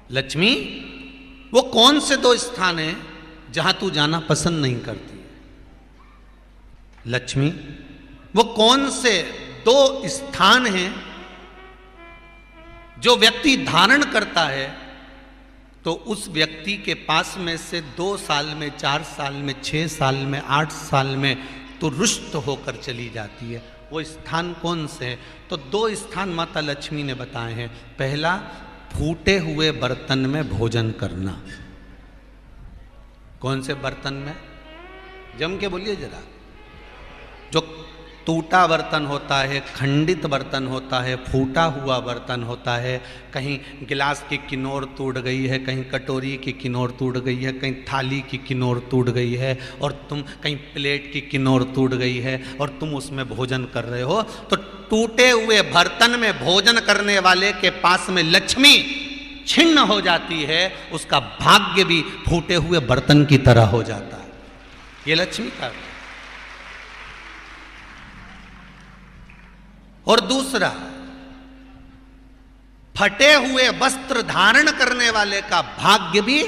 लक्ष्मी, वो कौन से दो स्थान हैं जहां तू जाना पसंद नहीं करती है? लक्ष्मी, वो कौन से दो स्थान हैं जो व्यक्ति धारण करता है तो उस व्यक्ति के पास में से 2 साल में, 4 साल में, 6 साल में, 8 साल में तो रुष्ट होकर चली जाती है? वो स्थान कौन से हैं? तो 2 स्थान माता लक्ष्मी ने बताए हैं। पहला, फूटे हुए बर्तन में भोजन करना। कौन से बर्तन में? जम के बोलिए जरा। जो टूटा बर्तन होता है, खंडित बर्तन होता है, फूटा हुआ बर्तन होता है, कहीं गिलास की किनोर टूट गई है, कहीं कटोरी की किनोर टूट गई है, कहीं थाली की किनोर टूट गई है, और तुम कहीं प्लेट की किनोर टूट गई है और तुम उसमें भोजन कर रहे हो, तो टूटे हुए बर्तन में भोजन करने वाले के पास में लक्ष्मी छिन्न हो जाती है, उसका भाग्य भी फूटे हुए बर्तन की तरह हो जाता है। ये लक्ष्मी का। और दूसरा, फटे हुए वस्त्र धारण करने वाले का भाग्य भी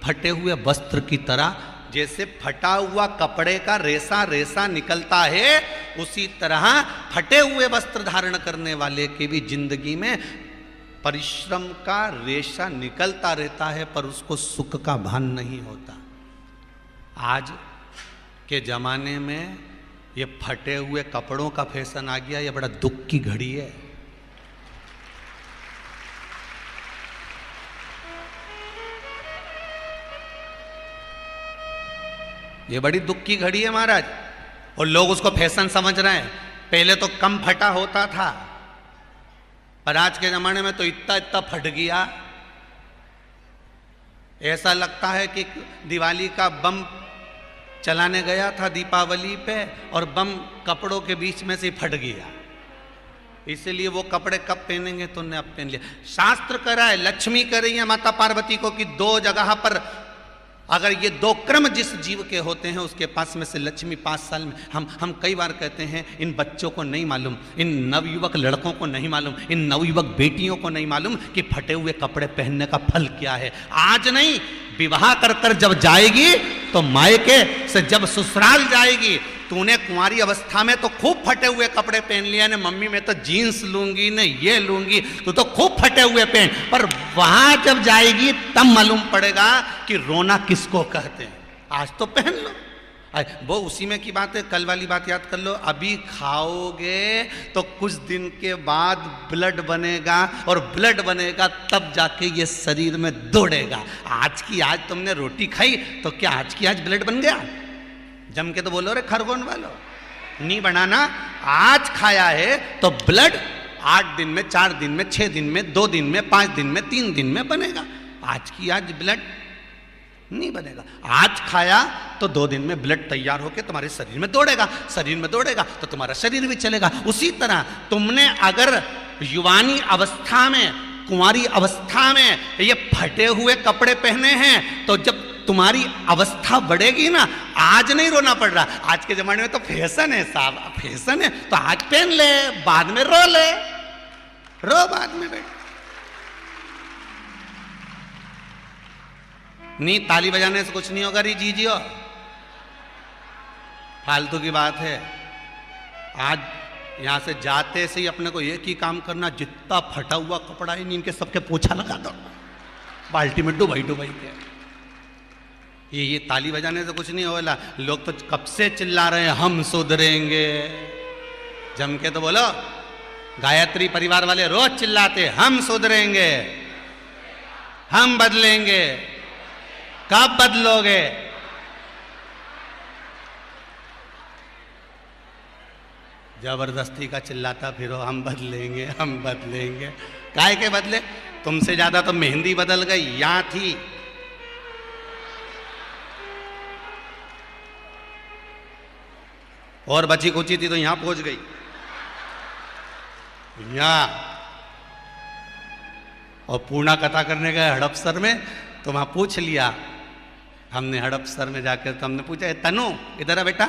फटे हुए वस्त्र की तरह, जैसे फटा हुआ कपड़े का रेसा रेसा निकलता है, उसी तरह फटे हुए वस्त्र धारण करने वाले की भी जिंदगी में परिश्रम का रेशा निकलता रहता है, पर उसको सुख का भान नहीं होता। आज के जमाने में ये फटे हुए कपड़ों का फैशन आ गया, ये बड़ा दुख की घड़ी है। ये बड़ी दुख की घड़ी है महाराज, और लोग उसको फैशन समझ रहे हैं। पहले तो कम फटा होता था, पर आज के जमाने में तो इतना इतना फट गया, ऐसा लगता है कि दिवाली का बम चलाने गया था दीपावली पे और बम कपड़ों के बीच में से फट गया। इसलिए वो कपड़े कब पहनेंगे तो ने अब पहन लिया। शास्त्र कह रहा है, लक्ष्मी कह रही है माता पार्वती को कि 2 जगह पर अगर ये 2 क्रम जिस जीव के होते हैं उसके पास में से लक्ष्मी 5 साल में, हम कई बार कहते हैं इन बच्चों को नहीं मालूम, इन नवयुवक लड़कों को नहीं मालूम, इन नवयुवक बेटियों को नहीं मालूम कि फटे हुए कपड़े पहनने का फल क्या है। आज नहीं, विवाह कर कर जब जाएगी तो मायके से जब ससुराल जाएगी, तूने कुंवारी अवस्था में तो खूब फटे हुए कपड़े पहन लिया ने, मम्मी मैं तो जीन्स लूंगी ने, ये लूंगी, तू तो खूब फटे हुए पहन, पर वहां जब जाएगी तब मालूम पड़ेगा कि रोना किसको कहते हैं। आज तो पहन लो। वो उसी में की बात है, कल वाली बात याद कर लो। अभी खाओगे तो कुछ दिन के बाद ब्लड बनेगा, और ब्लड बनेगा तब जाके ये शरीर में दौड़ेगा। आज की आज तुमने रोटी खाई तो क्या आज की आज ब्लड बन गया? जम के तो बोलो रे खरगोन वालों, नहीं बनाना। आज खाया है तो ब्लड 8 दिन में, 4 दिन में, 6 दिन में, 2 दिन में, 5 दिन में, 3 दिन में बनेगा। आज की आज ब्लड नहीं बनेगा। आज खाया तो 2 दिन में ब्लड तैयार होकर तुम्हारे शरीर में दौड़ेगा, शरीर में दौड़ेगा तो तुम्हारा शरीर भी चलेगा। उसी तरह तुमने अगर युवानी अवस्था में, कुंवारी अवस्था में ये फटे हुए कपड़े पहने हैं, तो जब तुम्हारी अवस्था बढ़ेगी ना, आज नहीं रोना पड़ रहा। आज के जमाने में तो फैशन है साहब, फैशन है तो आज पहन ले, बाद में रो ले, रो बाद में बैठ। नहीं, ताली बजाने से कुछ नहीं होगा री जीजियो, फालतू की बात है। आज यहां से जाते से ही अपने को एक ही काम करना, जितना फटा हुआ कपड़ा है इनके सबके पोछा लगा दो, बाल्टी में डुबाई डुबाई के। ये ताली बजाने से कुछ नहीं होगा। लोग तो कब से चिल्ला रहे हैं हम सुधरेंगे, जम के तो बोलो। गायत्री परिवार वाले रोज चिल्लाते हम सुधरेंगे, हम बदलेंगे। कब बदलोगे? जबरदस्ती का चिल्लाता फिरो हम बदलेंगे, हम बदलेंगे। काहे के बदले? तुमसे ज्यादा तो मेहंदी बदल गई, यहां थी। और बची कुची थी तो यहां पहुंच गई। यहां और पूर्णा कथा करने गए हड़पसर में, तो वहां पूछ लिया हमने हड़पसर में जाकर, तो हमने पूछा तनु इधर आ बेटा।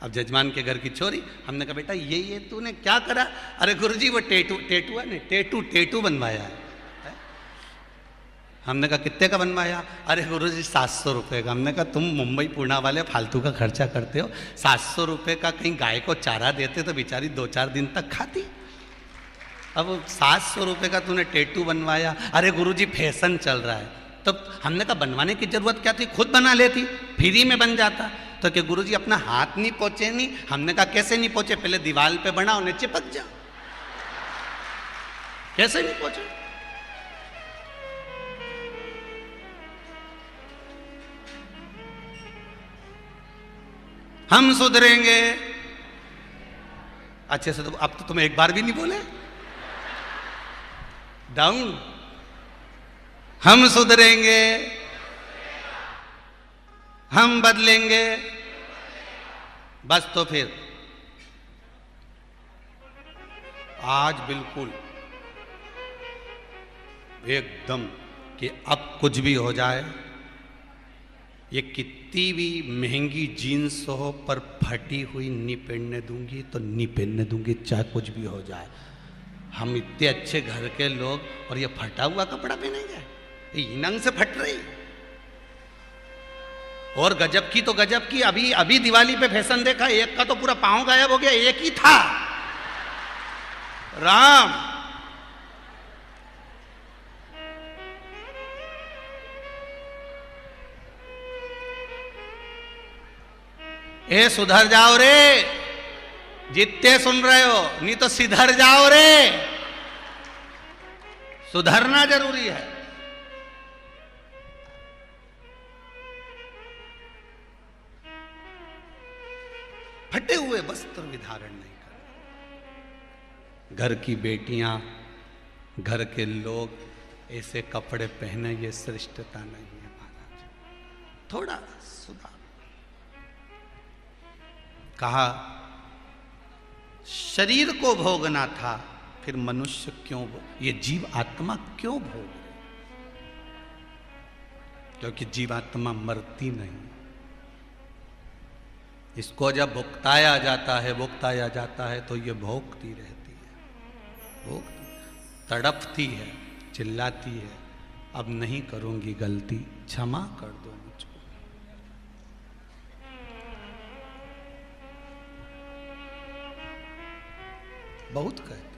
अब जजमान के घर की छोरी, हमने कहा बेटा ये तूने क्या करा? अरे गुरुजी वो टेटू है नहीं, टेटू बनवाया है। हमने कहा कितने का बनवाया? अरे गुरुजी 700 रुपये का। हमने कहा तुम मुंबई पुणे वाले फालतू का खर्चा करते हो, 700 रुपये का कहीं गाय को चारा देते तो बेचारी 2-4 दिन तक खाती। अब 700 रुपये का तूने टैटू बनवाया। अरे गुरुजी फैशन चल रहा है। तब हमने कहा बनवाने की जरूरत क्या थी, खुद बना लेती, फ्री में बन जाता। तो क्या गुरुजी अपना हाथ नहीं पहुंचे? नहीं। हमने कहा कैसे नहीं पहुंचे? पहले दीवार पे बनाओ, उन्हें चिपक जाओ। कैसे नहीं पहुंचे? हम सुधरेंगे। अच्छे से तो अब तो तुम एक बार भी नहीं बोले। डाउन। हम सुधरेंगे, हम बदलेंगे। बस तो फिर आज बिल्कुल एकदम कि अब कुछ भी हो जाए, ये कितनी भी महंगी जीन्स हो पर फटी हुई नहीं पहनने दूंगी तो नहीं पहनने दूंगी, चाहे कुछ भी हो जाए। हम इतने अच्छे घर के लोग और ये फटा हुआ कपड़ा पहनेंगे? ये नंग से फट रही। और गजब की तो गजब की, अभी अभी दिवाली पे फैशन देखा, एक का तो पूरा पांव गायब हो गया, एक ही था। राम। ए सुधर जाओ रे, जितने सुन रहे हो, नहीं तो सिधर जाओ रे। सुधरना जरूरी है। फटे हुए वस्त्र विधारण नहीं करना। घर की बेटियां, घर के लोग ऐसे कपड़े पहने, ये श्रेष्ठता नहीं है महाराज। थोड़ा सुधार। कहा शरीर को भोगना था, फिर मनुष्य क्यों ये जीव आत्मा क्यों भोग रहे? क्योंकि जीवात्मा मरती नहीं। इसको जब भुगताया जाता है तो ये भोगती रहती है, भोगती, तड़पती है, चिल्लाती है, अब नहीं करूंगी गलती, क्षमा कर दो मुझको। बहुत कहे।